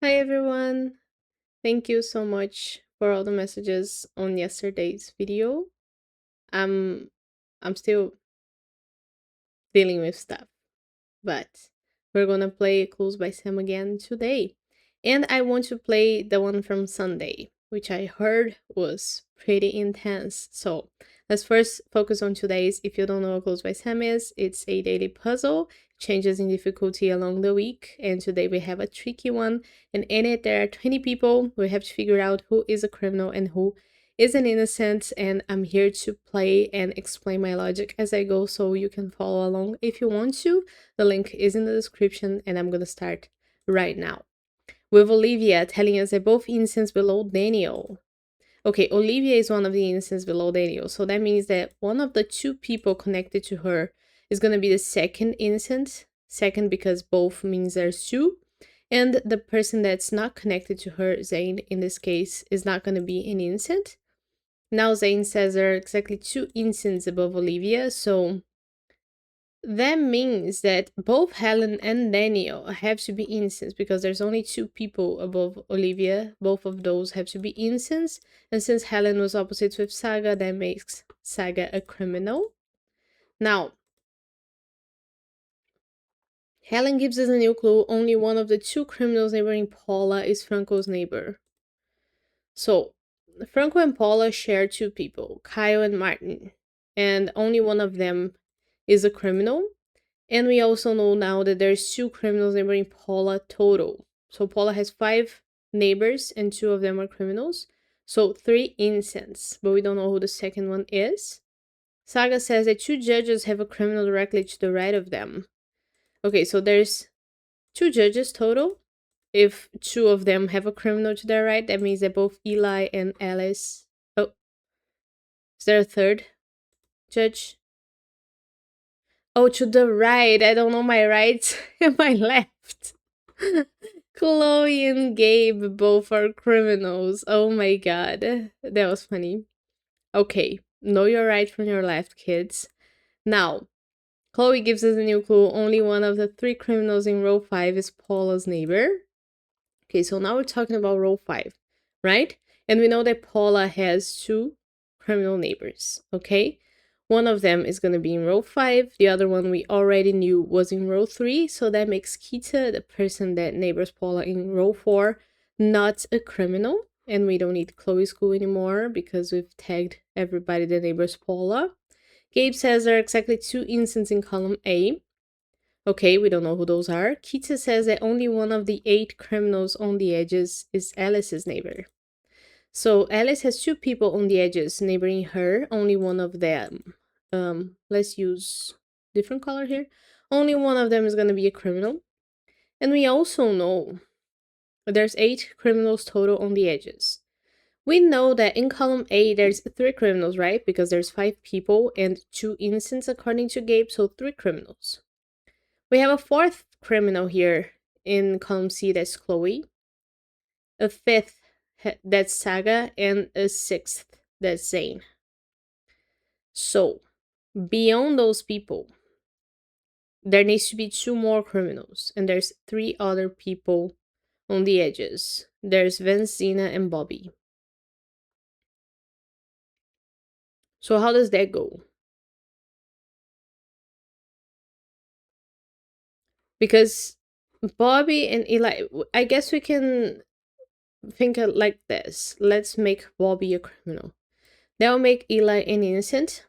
Hi everyone. Thank you so much for all the messages on yesterday's video. I'm I'm still dealing with stuff, but we're gonna play Clues by Sam again today. And I want to play the one from Sunday, which I heard was pretty intense. So let's first focus on today's. If you don't know what Clues by Sam is, it's a daily puzzle, changes in difficulty along the week. And today we have a tricky one. And in it, there are 20 people. We have to figure out who is a criminal and who is an innocent. And I'm here to play and explain my logic as I go so you can follow along if you want to. The link is in the description, and I'm gonna start right now. With Olivia telling us that both innocents below Daniel. Okay, Olivia is one of the innocents below Daniel, so that means that one of the two people connected to her is gonna be the second innocent. Second, because both means there's two. And the person that's not connected to her, Zane, in this case, is not gonna be an innocent. Now Zane says there are exactly two innocents above Olivia, so that means that both Helen and Daniel have to be innocents because there's only two people above Olivia. Both of those have to be innocents. And since Helen was opposites with Saga, that makes Saga a criminal. Now, Helen gives us a new clue. Only one of the two criminals neighboring Paula is Franco's neighbor. So, Franco and Paula share two people, Kyle and Martin. And only one of them is a criminal. And we also know now that there's two criminals neighboring Paula total. So Paula has 5 neighbors and 2 of them are criminals. So 3 innocents, but we don't know who the second one is. Saga says that 2 judges have a criminal directly to the right of them. Okay, so there's 2 judges total. If 2 of them have a criminal to their right, that means that both Eli and Alice. Oh, is there a third judge? Oh, to the right. I don't know my right and my left. Chloe and Gabe both are criminals. Oh my god. That was funny. Okay, know your right from your left, kids. Now, Chloe gives us a new clue. Only one of the 3 criminals in row 5 is Paula's neighbor. Okay, so now we're talking about row 5, right? And we know that Paula has 2 criminal neighbors, okay? One of them is going to be in row 5. The other one we already knew was in row 3. So that makes Kita, the person that neighbors Paula in row 4, not a criminal. And we don't need Chloe's clue anymore because we've tagged everybody that neighbors Paula. Gabe says there are exactly 2 innocents in column A. Okay, we don't know who those are. Kita says that only one of the 8 criminals on the edges is Alice's neighbor. So Alice has 2 people on the edges neighboring her, only one of them. Let's use different color here. Only one of them is going to be a criminal. And we also know there's 8 criminals total on the edges. We know that in column A there's 3 criminals, right? Because there's 5 people and 2 innocents according to Gabe, so 3 criminals. We have a 4th criminal here in column C, that's Chloe. A 5th, that's Saga, and a 6th, that's Zane. So, beyond those people, there needs to be 2 more criminals, and there's 3 other people on the edges. There's Vince, Zena, and Bobby. So how does that go? Because Bobby and Eli, I guess we can think it like this. Let's make Bobby a criminal. That will make Eli an innocent,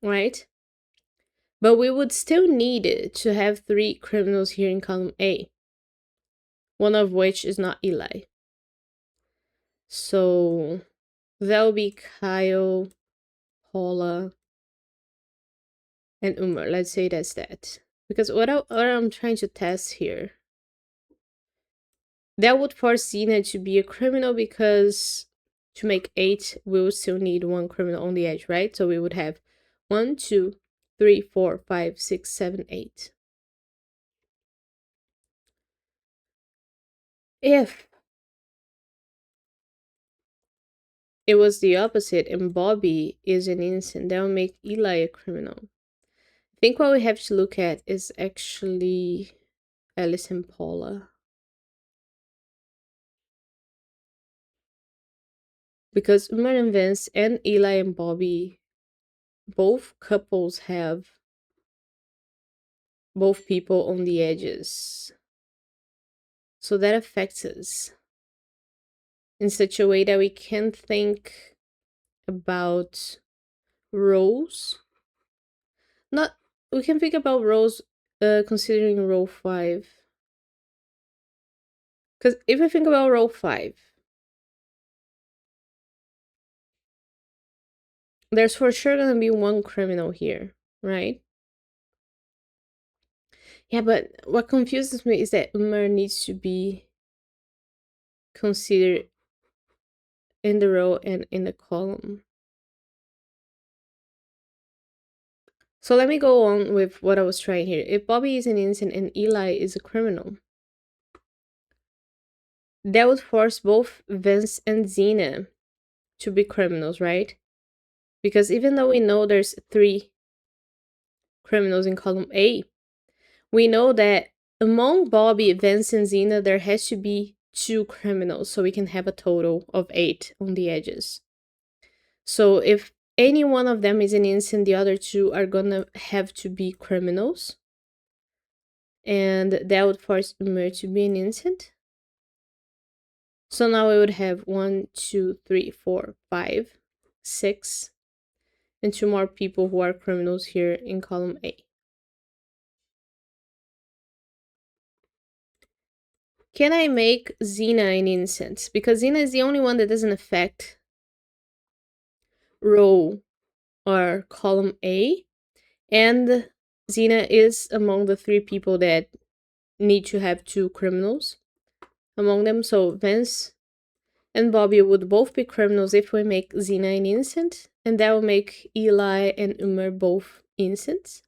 right? But we would still need to have 3 criminals here in column A, one of which is not Eli. So that'll be Kyle, Paula, and Umar. Let's say that's that. Because what I'm trying to test here, that would force Zena to be a criminal because to make 8, we would still need 1 criminal on the edge, right? So we would have 1, 2, 3, 4, 5, 6, 7, 8. If it was the opposite and Bobby is an innocent, that would make Eli a criminal. I think what we have to look at is actually Alice and Paula. Because Umar and Vince and Eli and Bobby, both couples have both people on the edges. So that affects us in such a way that we can't think about roles. Not we can think about roles considering row 5. Because if I think about row 5, there's for sure gonna be one criminal here, right? Yeah, but what confuses me is that Umar needs to be considered in the row and in the column. So let me go on with what I was trying here. If Bobby is an innocent and Eli is a criminal, that would force both Vince and Xena to be criminals, right? Because even though we know there's 3 criminals in column A, we know that among Bobby, Vince, and Xena, there has to be 2 criminals, so we can have a total of 8 on the edges. So if any one of them is an innocent, the other 2 are gonna have to be criminals. And that would force Umar to be an innocent. So now we would have 1, 2, 3, 4, 5, 6, and 2 more people who are criminals here in column A. Can I make Xena an innocent? Because Xena is the only one that doesn't affect row or column A, and Xena is among the 3 people that need to have 2 criminals among them. So Vince and Bobby would both be criminals if we make Xena an innocent, and that would make Eli and Umar both innocents,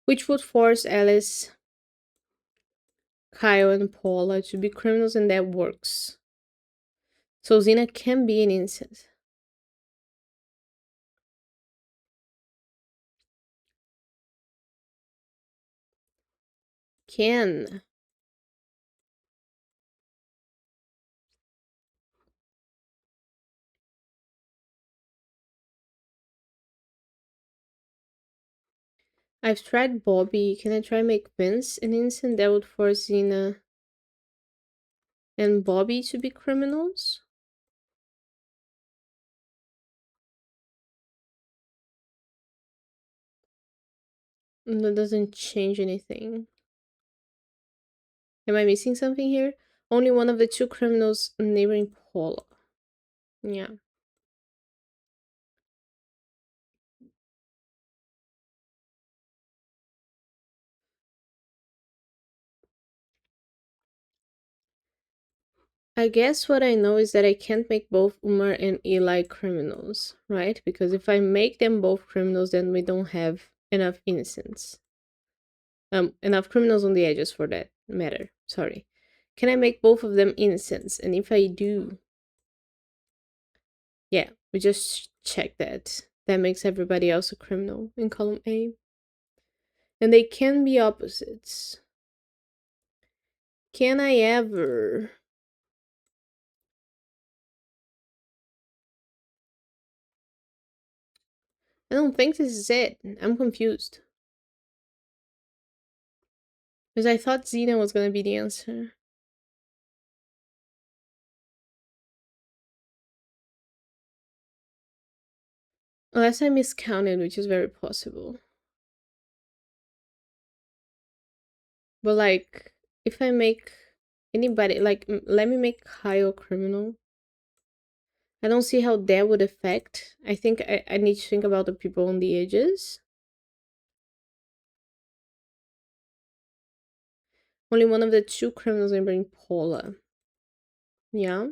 which would force Alice, Kyle, and Paula to be criminals, and that works. So Xena can be an innocent. Can. I've tried Bobby. Can I try make Vince an innocent? That would force Xena and Bobby to be criminals. And that doesn't change anything. Am I missing something here? Only one of the 2 criminals neighboring Paula. Yeah. I guess what I know is that I can't make both Umar and Eli criminals, right? Because if I make them both criminals, then we don't have enough innocents. Enough criminals on the edges for that matter. Sorry. Can I make both of them innocents? And if I do, yeah, we just check that. That makes everybody else a criminal in column A. And they can be opposites. Can I ever? I don't think this is it. I'm confused. Because I thought Xena was gonna be the answer. Unless I miscounted, which is very possible. But like, if I make anybody, like, let me make Kyle criminal. I don't see how that would affect. I think I need to think about the people on the edges. Only one of the 2 criminals I bring Paula. Yeah.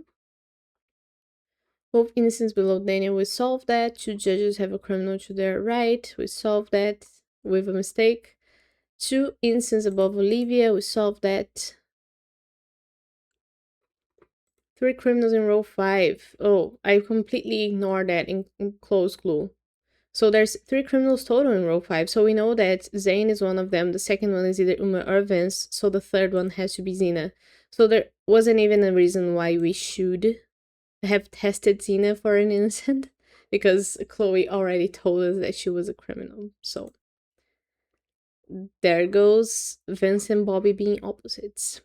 Both innocents below Daniel. We solved that. 2 judges have a criminal to their right. We solved that with a mistake. 2 innocents above Olivia. We solved that. 3 criminals in row 5. Oh, I completely ignored that in close clue. So there's 3 criminals total in row 5. So we know that Zane is one of them. The second one is either Umar or Vince. So the third one has to be Xena. So there wasn't even a reason why we should have tested Zena for an innocent because Chloe already told us that she was a criminal. So there goes Vince and Bobby being opposites.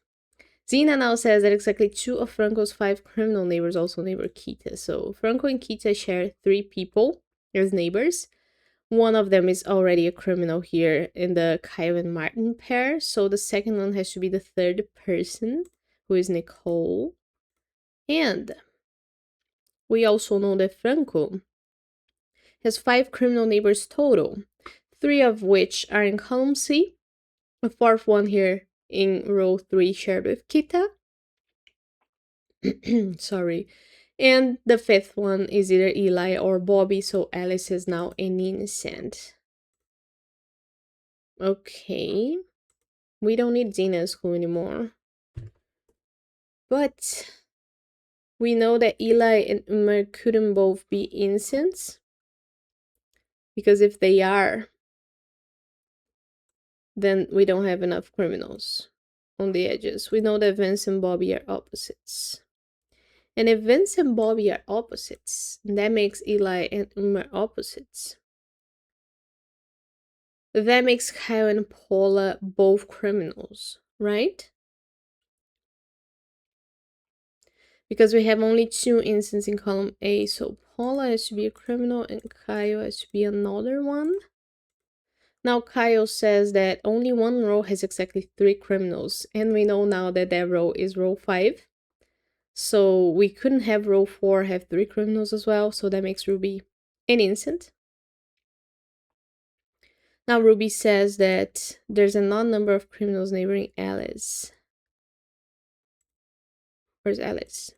Zena now says that exactly 2 of Franco's 5 criminal neighbors also neighbor Kita. So Franco and Kita share 3 people as neighbors. One of them is already a criminal here in the Kyle and Martin pair. So the second one has to be the third person, who is Nicole. And we also know that Franco has 5 criminal neighbors total, 3 of which are in column C, a 4th one here in row 3 shared with Kita. Sorry. And the 5th one is either Eli or Bobby, so Alice is now an innocent. Okay. We don't need Zena in school anymore. But we know that Eli and Umar couldn't both be innocents. Because if they are, then we don't have enough criminals on the edges. We know that Vince and Bobby are opposites. And if Vince and Bobby are opposites, that makes Eli and Umar opposites. That makes Kyle and Paula both criminals, right? Because we have only 2 instances in column A, so Paula has to be a criminal and Kyle has to be another one. Now Kyle says that only one row has exactly 3 criminals, and we know now that that row is row 5. So we couldn't have row 4 have 3 criminals as well, so that makes Ruby an innocent. Now Ruby says that there's an odd number of criminals neighboring Alice. Where's Alice?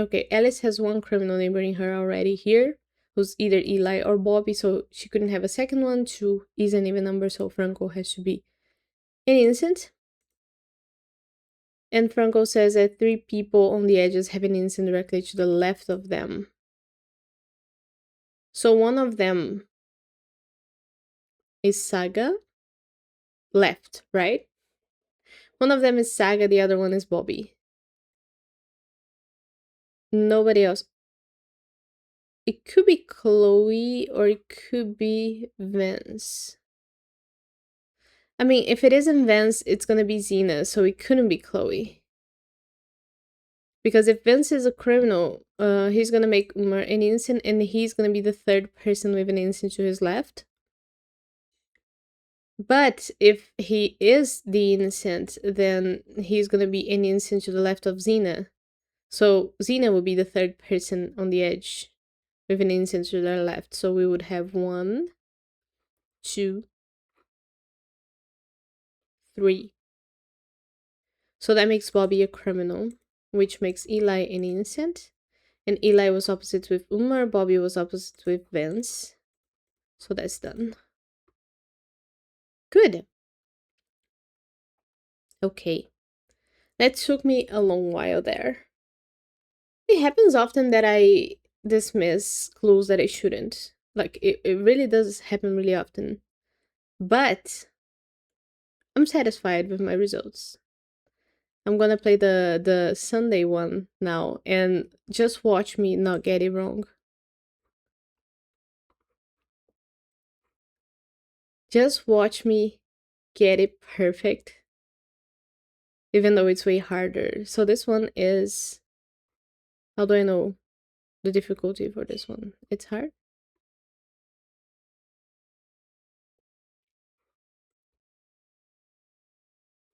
Okay, Alice has 1 criminal neighboring her already here, who's either Eli or Bobby, so she couldn't have a second one. 2 is an even number, so Franco has to be an innocent. And Franco says that 3 people on the edges have an innocent directly to the left of them. So one of them is Saga. Left, right? One of them is Saga, the other one is Bobby. Nobody else. It could be Chloe or it could be Vince. I mean, if it isn't Vince, it's gonna be Zena, so it couldn't be Chloe. Because if Vince is a criminal, he's gonna make Umar an innocent, and he's gonna be the 3rd person with an innocent to his left. But if he is the innocent, then he's gonna be an innocent to the left of Zena. So Zena would be the 3rd person on the edge with an innocent to their left. So we would have 1, 2, 3. So that makes Bobby a criminal, which makes Eli an innocent. And Eli was opposite with Umar, Bobby was opposite with Vince. So that's done. Good. Okay. That took me a long while there. It happens often that I dismiss clues that I shouldn't. Like, it really does happen really often. But I'm satisfied with my results. I'm gonna play the Sunday one now and just watch me not get it wrong. Just watch me get it perfect. Even though it's way harder. So this one is... How do I know the difficulty for this one? It's hard?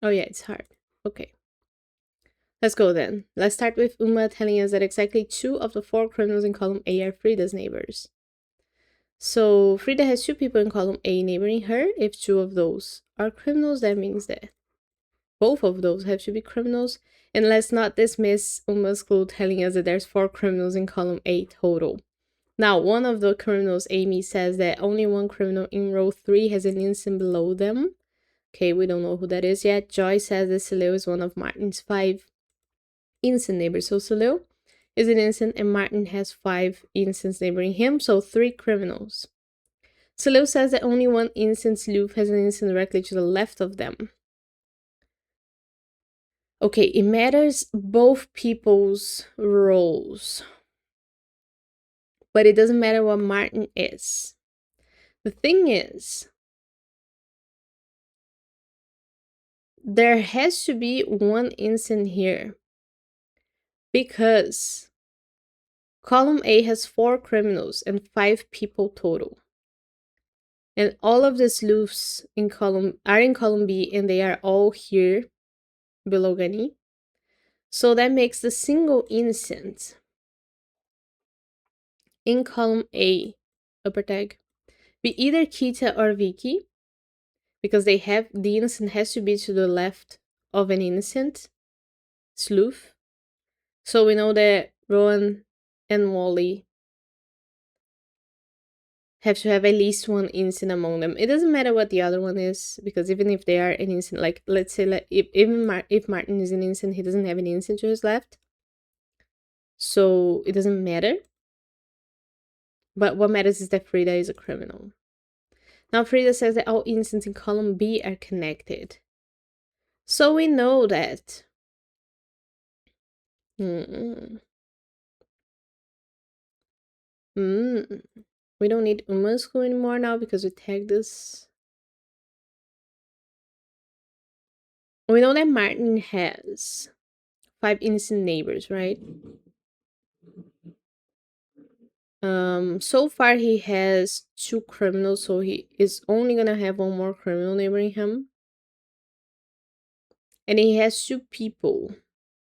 Oh yeah, it's hard. Okay. Let's go then. Let's start with Uma telling us that exactly 2 of the 4 criminals in column A are Frida's neighbors. So Frida has 2 people in column A neighboring her. If 2 of those are criminals, that means that both of those have to be criminals. And let's not dismiss Uma's clue telling us that there's 4 criminals in column A total. Now, one of the criminals, Amy, says that only 1 criminal in row 3 has an innocent below them. Okay, we don't know who that is yet. Joy says that Salil is one of Martin's 5 innocent neighbors. So Salil is an innocent and Martin has 5 innocents neighboring him, so 3 criminals. Salil says that only 1 innocent sleuth has an innocent directly to the left of them. Okay, it matters both people's roles. but it doesn't matter what Martin is. The thing is, there has to be one innocent here because column A has 4 criminals and 5 people total. And all of the sleuths in column B and they are all here below Gani. So that makes the single innocent in column A, upper tag, be either Kita or Vicky, because the innocent has to be to the left of an innocent sleuth. So we know that Rowan and Wally have to have at least one innocent among them. It doesn't matter what the other one is, because even if they are an innocent, like let's say if Martin is an innocent, he doesn't have an innocent to his left. So it doesn't matter. But what matters is that Frida is a criminal. Now Frida says that all innocents in column B are connected. So we know that. We don't need Umasku anymore now because we tagged this. We know that Martin has 5 innocent neighbors, right? So far he has 2 criminals, so he is only gonna have one more criminal neighboring him. And he has 2 people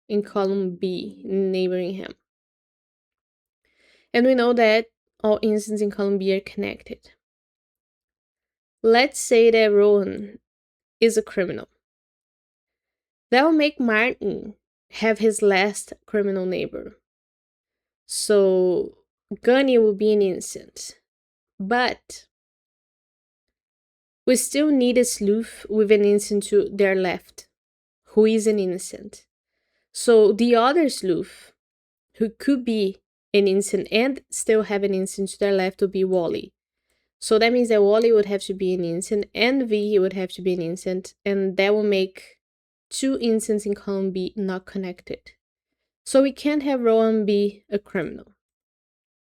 in column B neighboring him. And we know that all innocents in column B are connected. Let's say that Rowan is a criminal. That will make Martin have his last criminal neighbor. So Gunny will be an innocent. But we still need a sleuth with an innocent to their left, who is an innocent. So the other sleuth, who could be an innocent and still have an innocent to their left, would be Wally. So that means that Wally would have to be an innocent and V would have to be an innocent, and that will make 2 innocents in column B not connected. So we can't have Rowan be a criminal.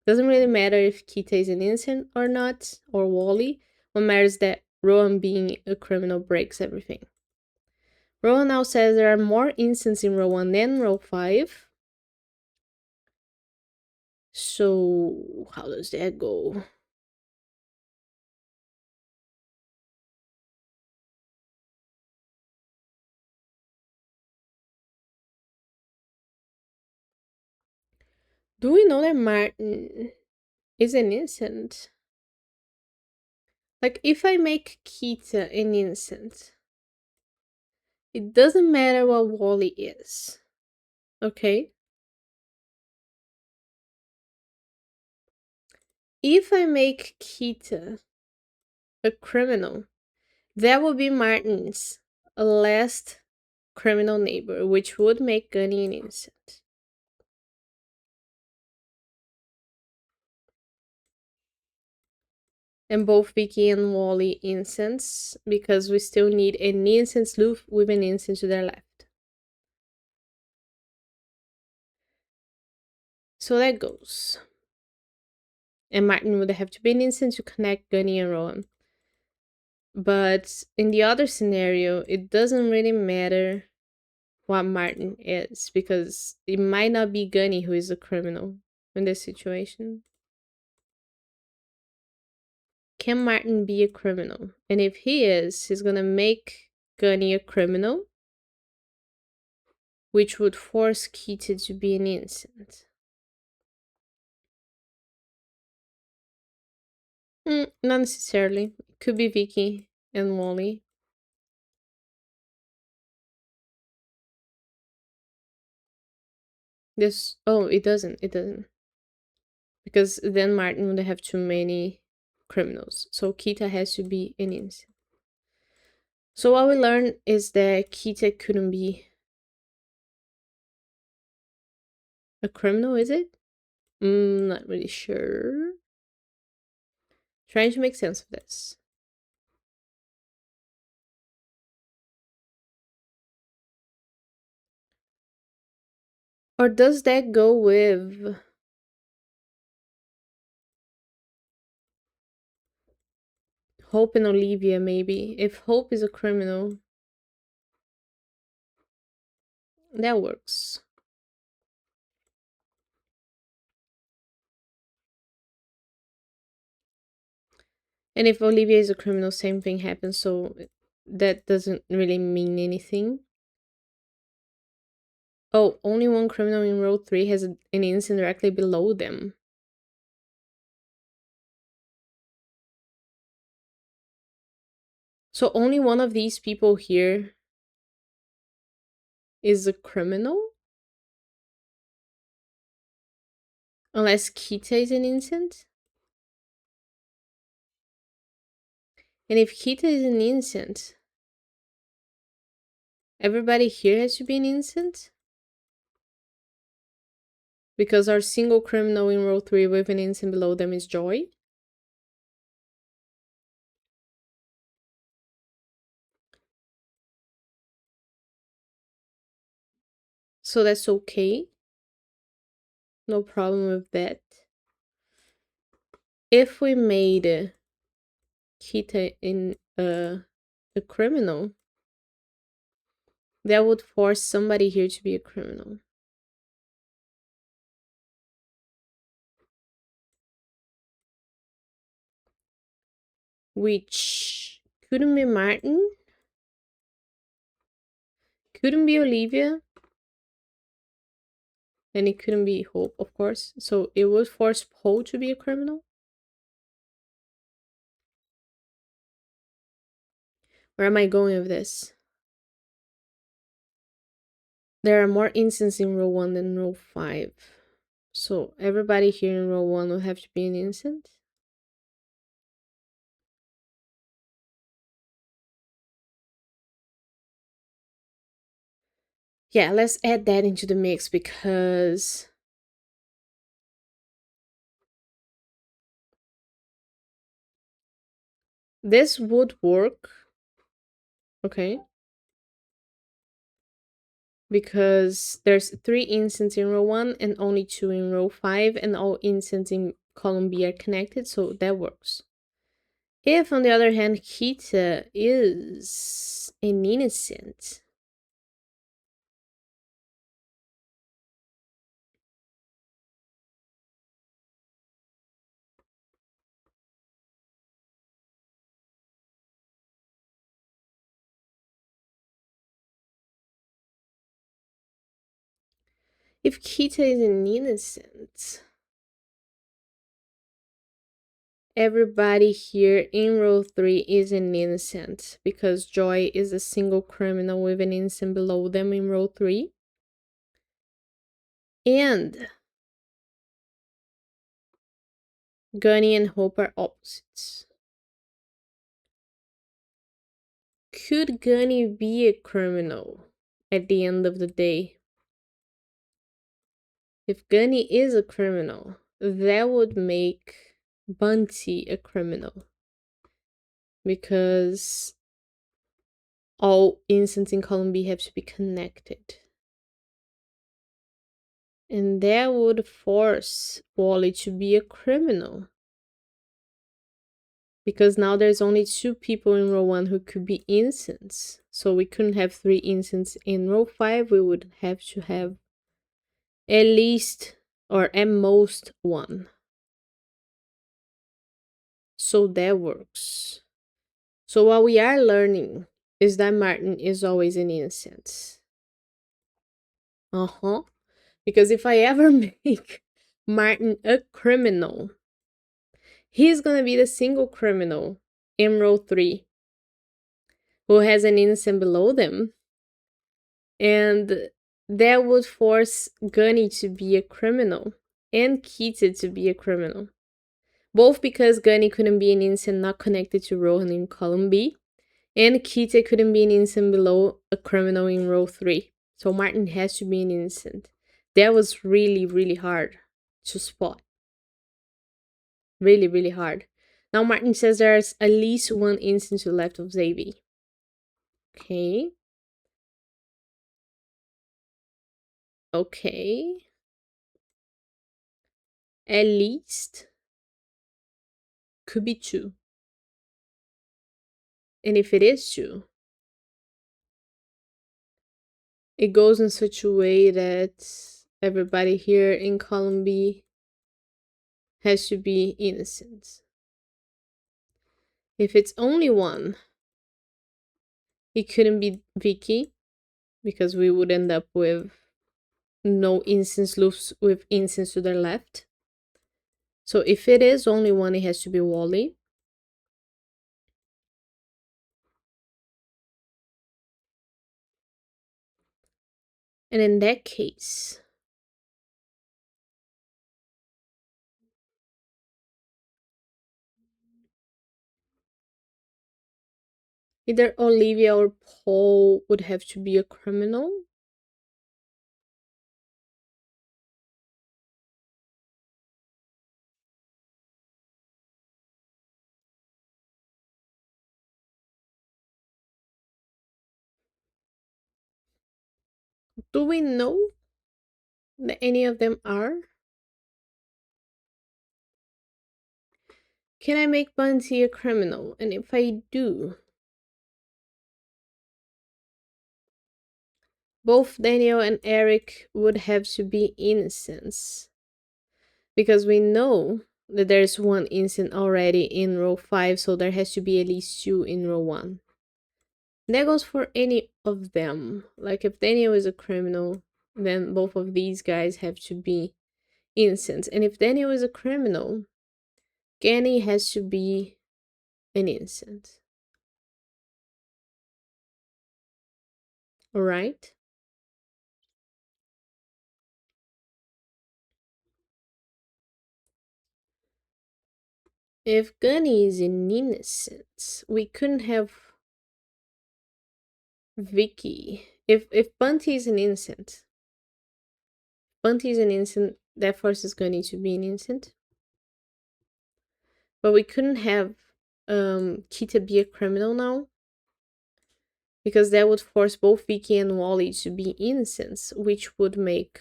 Doesn't really matter if Kita is an innocent or not, or Wally. What matters is that Rowan being a criminal breaks everything. Rowan now says there are more innocents in row 1 than row 5. So how does that go? Do we know that Martin is an innocent? Like, if I make Kita an innocent, it doesn't matter what Wally is. Okay? If I make Kita a criminal, that would be Martin's last criminal neighbor, which would make Gunny an innocent. And both Vicky and Wally innocents, because we still need an innocent sleuth with an innocent to their left. So that goes. And Martin would have to be an innocent to connect Gunny and Rowan. But in the other scenario, it doesn't really matter what Martin is, because it might not be Gunny who is a criminal in this situation. Can Martin be a criminal? And if he is, he's gonna make Gunny a criminal, which would force Kita to be an innocent. Not necessarily. It could be Vicky and Wally. It doesn't. It doesn't. Because then Martin would have too many criminals. So Kita has to be an innocent. So what we learned is that Kita couldn't be a criminal, is it? Not really sure. Trying to make sense of this. Or does that go with Hope and Olivia, maybe. If Hope is a criminal, that works. And if Olivia is a criminal, same thing happens, so that doesn't really mean anything. Oh, only one criminal in row 3 has an innocent directly below them. So only one of these people here is a criminal? Unless Kita is an innocent? And if Kita is an innocent, everybody here has to be an innocent? Because our single criminal in row 3 with an innocent below them is Joy? So that's okay. No problem with that. If we made Kita in a criminal, that would force somebody here to be a criminal. Which couldn't be Martin, couldn't be Olivia, and it couldn't be Hope, of course. So it would force Poe to be a criminal. Where am I going with this? There are more instances in row 1 than row 5. So everybody here in row 1 will have to be an innocent. Yeah, let's add that into the mix because this would work. Okay. Because there's 3 instances in row 1 and only 2 in row 5, and all instances in column B are connected, so that works. If, on the other hand, Kita is an innocent, if Kita is an innocent, everybody here in row 3 is an innocent because Joy is a single criminal with an innocent below them in row 3. And Gunny and Hope are opposites. Could Gunny be a criminal at the end of the day? If Gunny is a criminal, that would make Bunty a criminal. Because all instances in column B have to be connected. And that would force Wally to be a criminal. Because now there's only 2 people in row 1 who could be innocents. So we couldn't have 3 innocents in row 5. We would have to have at least or at most 1. So that works. So what we are learning is that Martin is always an innocent. Because if I ever make Martin a criminal, he's gonna be the single criminal in row 3 who has an innocent below them. And that would force Gunny to be a criminal and Kita to be a criminal. Both because Gunny couldn't be an innocent not connected to Rohan in column B, and Kita couldn't be an innocent below a criminal in row 3. So Martin has to be an innocent. That was really, really hard to spot. Really, really hard. Now Martin says there's at least 1 instance to the left of Xavier. Okay. Okay. At least. Could be 2. And if it is 2, it goes in such a way that everybody here in column B has to be innocent. If it's only 1, it couldn't be Vicky, because we would end up with no instance loops with instance to their left. So if it is only 1, it has to be Wally. And in that case, either Olivia or Paul would have to be a criminal. Do we know that any of them are? Can I make Bunty a criminal? And if I do, both Daniel and Eric would have to be innocents. Because we know that there's 1 innocent already in row 5, so there has to be at least 2 in row 1. That goes for any of them. Like if Daniel is a criminal, then both of these guys have to be innocent. And if Daniel is a criminal, Kenny has to be an innocent. Alright? If Gunny is an innocent, we couldn't have Vicky. If Bunty is an innocent, that forces Gunny to be an innocent. But we couldn't have Kita be a criminal now, because that would force both Vicky and Wally to be innocents, which would make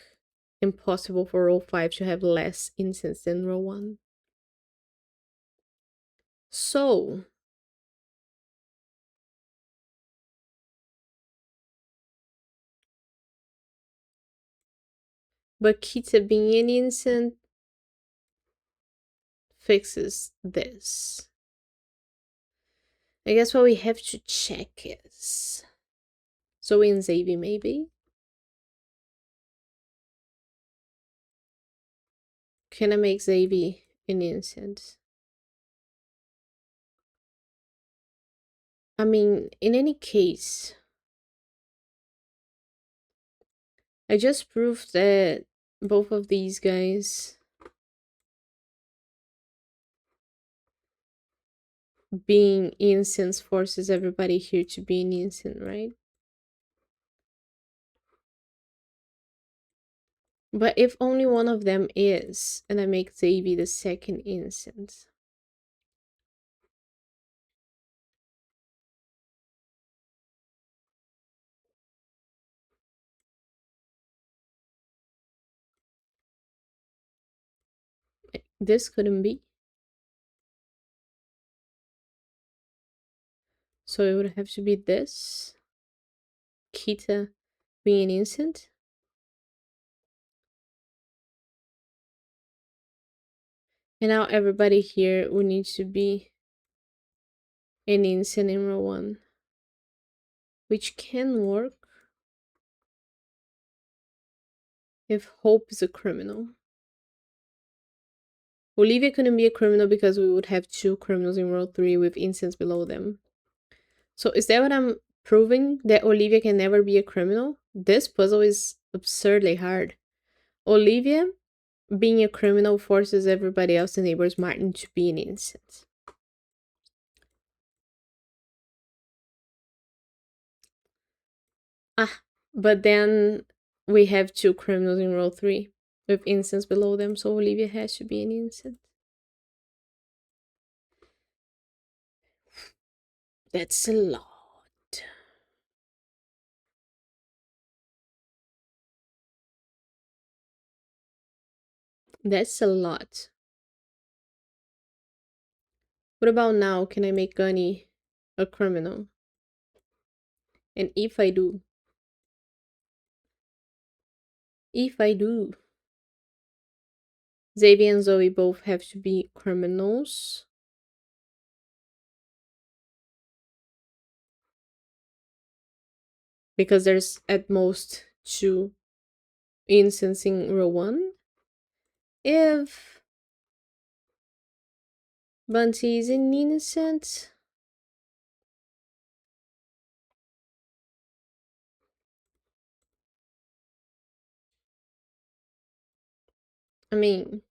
impossible for row 5 to have less innocents than row 1. So but Kita being an innocent fixes this. I guess what we have to check is Zoe and Xavier, maybe? Can I make Xavier an innocent? I mean, in any case, I just proved that both of these guys being innocent forces everybody here to be an innocent, right? But if only one of them is, and I make Xavier the second innocent, this couldn't be. So it would have to be this. Kita being an innocent. And now everybody here would need to be an innocent in row 1. Which can work if Hope is a criminal. Olivia couldn't be a criminal because we would have 2 criminals in row 3 with innocents below them. So is that what I'm proving? That Olivia can never be a criminal? This puzzle is absurdly hard. Olivia being a criminal forces everybody else, the neighbors Martin, to be an innocent. But then we have 2 criminals in row 3 with innocents below them, so Olivia has to be an innocent. That's a lot. That's a lot. What about now? Can I make Gunny a criminal? And if I do, Xavier and Zoe both have to be criminals. Because there's at most 2 innocents in row 1. If Bunty is an innocent, I mean,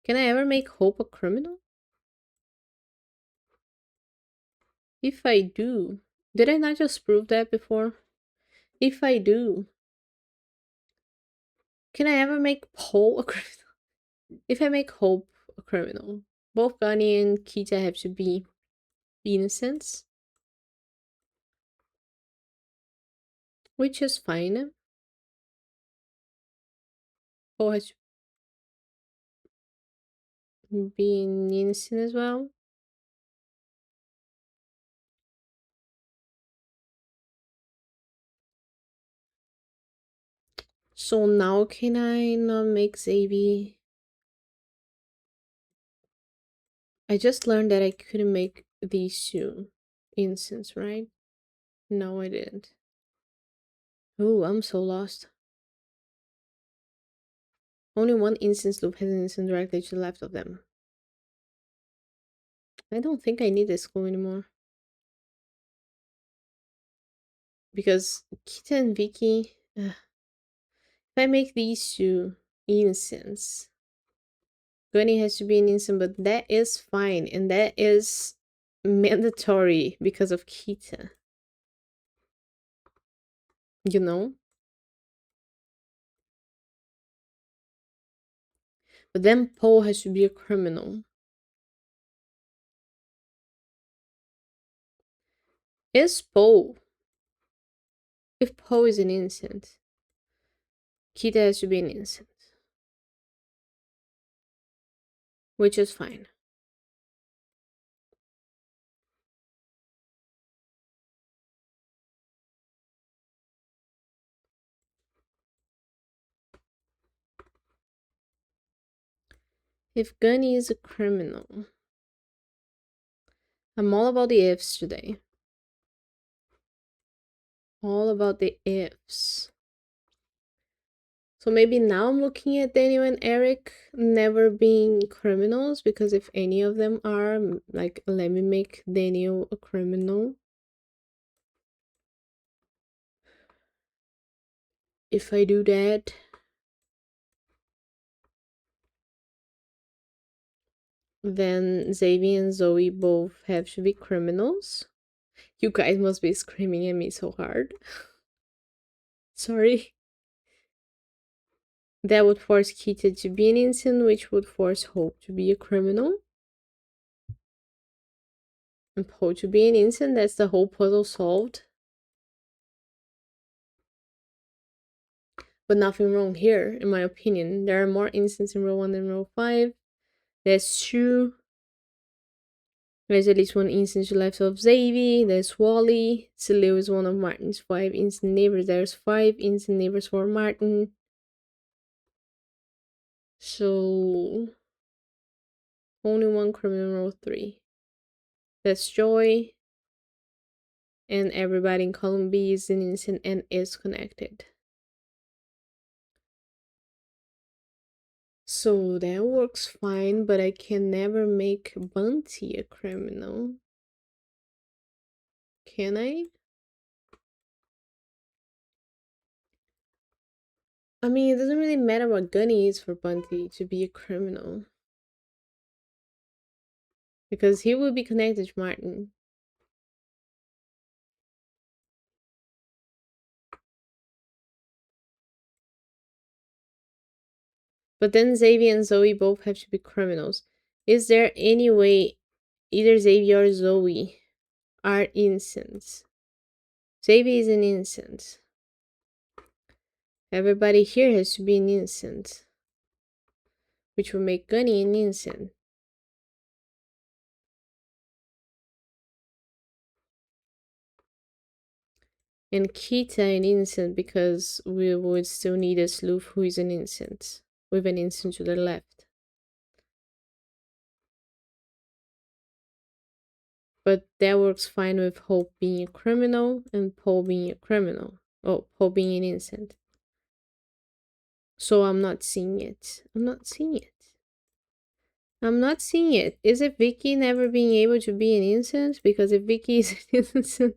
can I ever make Hope a criminal? If I do, did I not just prove that before? If I do, can I ever make Paul a criminal? If I make Hope a criminal, both Gunny and Kita have to be innocents, which is fine. Paul has to be an innocent as well. So now can I not make Xavier? I just learned that I couldn't make these 2 innocents, right? No, I didn't. Oh, I'm so lost. Only one instance loop has an instant directly to the left of them. I don't think I need this clue anymore. Because Kita and Vicky... if I make these 2 innocents, Gunny has to be an instant, but that is fine. And that is mandatory because of Kita. You know? But then Paul has to be a criminal. Is Paul... if Paul is an innocent, Kita has to be an innocent. Which is fine. If Gunny is a criminal... I'm all about the ifs today. All about the ifs. So maybe now I'm looking at Daniel and Eric never being criminals, because if any of them are, like, let me make Daniel a criminal. If I do that, then Xavier and Zoe both have to be criminals. You guys must be screaming at me so hard. Sorry. That would force Kita to be an innocent, which would force Hope to be a criminal. And Poe to be an innocent, that's the whole puzzle solved. But nothing wrong here, in my opinion. There are more innocents in row 1 than row 5. That's true. There's at least 1 instant left of Xavier. There's Wally. Salil is one of Martin's 5 instant neighbors. There's 5 instant neighbors for Martin. So only 1 criminal in row 3. That's Joy. And everybody in column B is an innocent and is connected. So that works fine, but I can never make Bunty a criminal. Can I? I mean, it doesn't really matter what Gunny is for Bunty to be a criminal. Because he will be connected to Martin. But then Xavier and Zoe both have to be criminals. Is there any way either Xavier or Zoe are innocents? Xavier is an innocent. Everybody here has to be an innocent. Which will make Gunny an innocent. And Kita an innocent because we would still need a sleuth who is an innocent, with an innocent to the left. But that works fine with Hope being a criminal and Paul being a criminal. Oh, Paul being an innocent. So I'm not seeing it. I'm not seeing it. I'm not seeing it. Is it Vicky never being able to be an innocent? Because if Vicky is an innocent,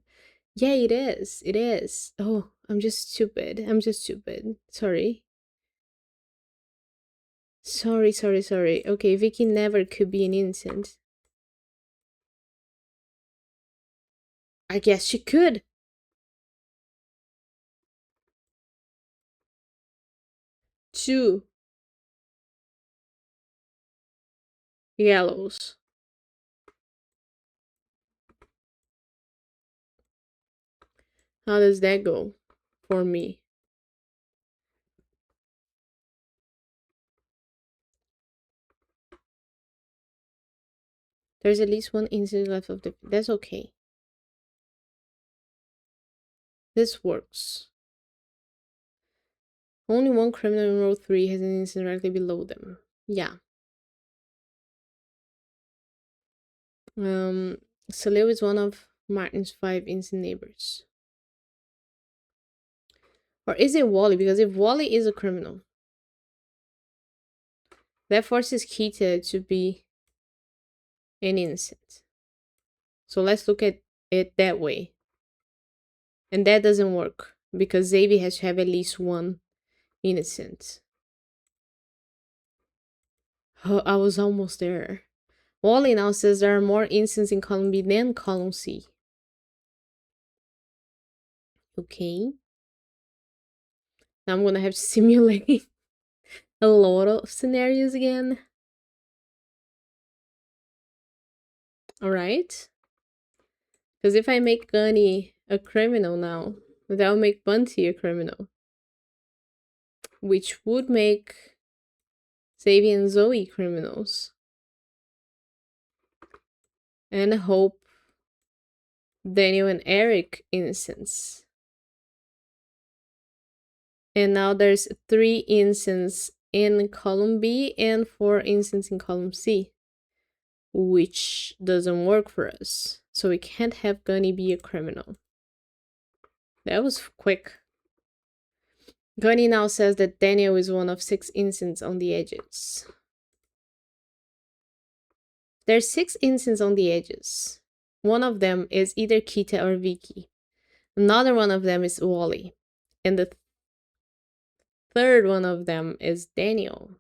yeah, it is. It is. Oh, I'm just stupid. I'm just stupid. Sorry. Sorry. Okay, Vicky never could be an innocent. I guess she could. Two yellows. How does that go for me? There's at least one incident left of the... That's okay. This works. Only one criminal in row 3 has an incident directly below them. Yeah. Saleo is one of Martin's 5 innocent neighbors. Or is it Wally? Because if Wally is a criminal, that forces Kita to be an innocent. So let's look at it that way. And that doesn't work because Xavier has to have at least one innocent. Oh, I was almost there. Wally now says there are more innocents in column B than column C. Okay. Now I'm gonna have to simulate a lot of scenarios again. Alright. Because if I make Gunny a criminal now, that will make Bunty a criminal. Which would make Xavier and Zoe criminals. And Hope, Daniel, and Eric innocents. And now there's 3 innocents in column B and 4 innocents in column C. Which doesn't work for us. So we can't have Gunny be a criminal. That was quick. Gunny now says that Daniel is one of 6 innocents on the edges. There's 6 innocents on the edges. One of them is either Kita or Vicky. Another one of them is Wally. And the third one of them is Daniel.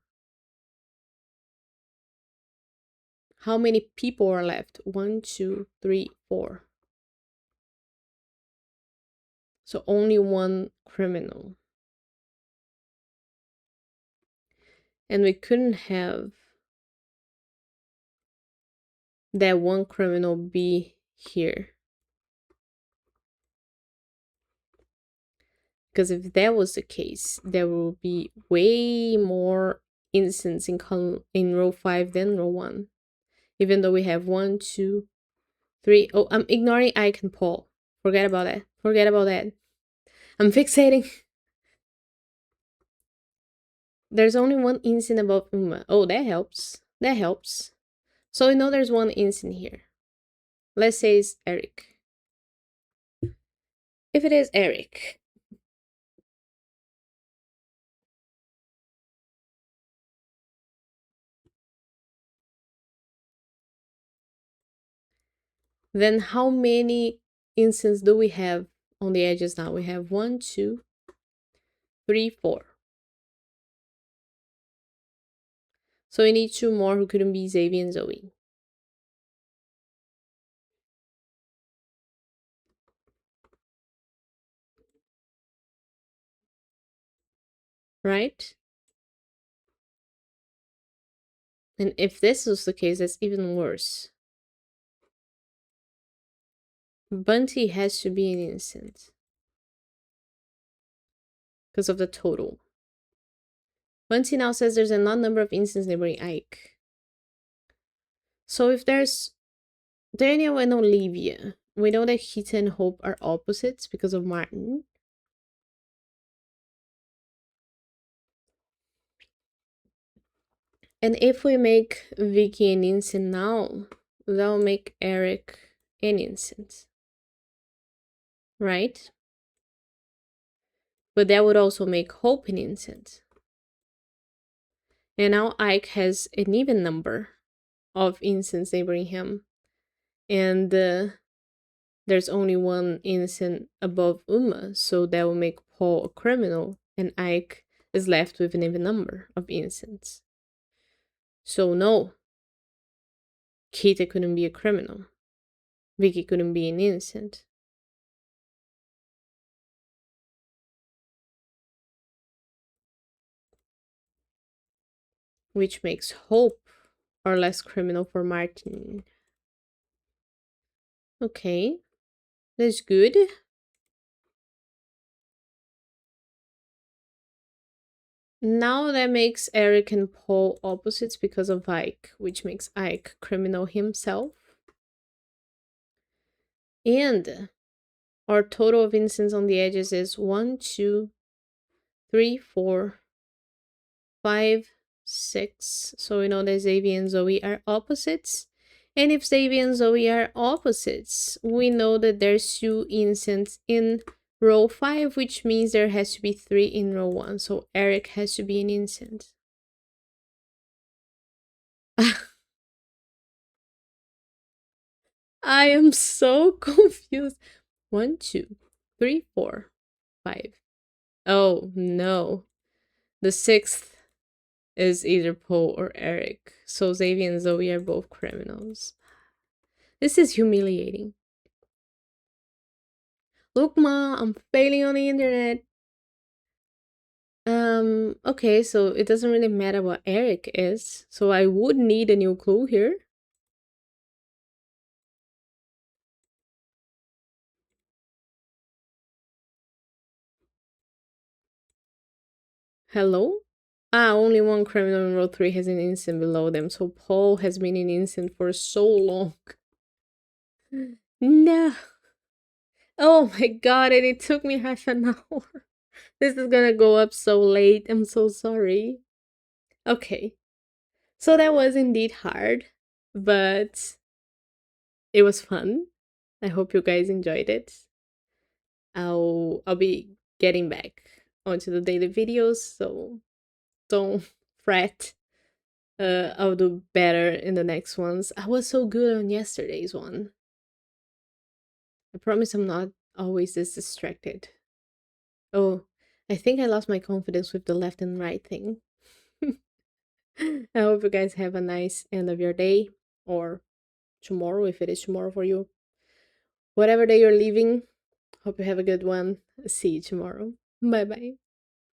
How many people are left? 1, 2, 3, 4. So only one criminal. And we couldn't have that one criminal be here. Because if that was the case, there will be way more innocents in row 5 than row 1. Even though we have 1, 2, 3. Oh, I'm ignoring Ike and Paul. Forget about that. Forget about that. I'm fixating. There's only one innocent above Uma. Oh, that helps. That helps. So we know there's one innocent here. Let's say it's Eric. If it is Eric, then how many instances do we have on the edges now? We have 1, 2, 3, 4. So we need 2 more who couldn't be Xavier and Zoe. Right? And if this was the case, that's even worse. Bunty has to be an innocent. Because of the total. Bunty now says there's an odd number of instances neighboring Ike. So if there's Daniel and Olivia, we know that Kita and Hope are opposites because of Martin. And if we make Vicky an instant now, that will make Eric an instant. Right? But that would also make Hope an instant. And now Ike has an even number of instants neighboring him. And there's only one instant above Uma, so that will make Paul a criminal, and Ike is left with an even number of instants. So no, Kita couldn't be a criminal. Vicky couldn't be an innocent. Which makes Hope or less criminal for Martin. Okay, that's good. Now that makes Eric and Paul opposites because of Ike, which makes Ike criminal himself. And our total of instants on the edges is 1, 2, 3, 4, 5, 6. So we know that Xavier and Zoe are opposites. And if Xavier and Zoe are opposites, we know that there's 2 instants in row 5, which means there has to be 3 in row 1. So Eric has to be an instant. I am so confused. 1, 2, 3, 4, 5. Oh no. The 6th is either Poe or Eric. So Xavier and Zoe are both criminals. This is humiliating. Look, Ma, I'm failing on the internet. Okay, so it doesn't really matter what Eric is. So I would need a new clue here. Hello? Ah, only one criminal in row 3 has an instant below them. So Paul has been an instant for so long. No. Oh my god, and it took me half an hour. This is gonna go up so late. I'm so sorry. Okay. So that was indeed hard, but it was fun. I hope you guys enjoyed it. I'll be getting back onto the daily videos, so don't fret. I'll do better in the next ones. I was so good on yesterday's one. I promise I'm not always this distracted. Oh, I think I lost my confidence with the left and right thing. I hope you guys have a nice end of your day or tomorrow if it is tomorrow for you. Whatever day you're leaving, hope you have a good one. See you tomorrow. Bye bye.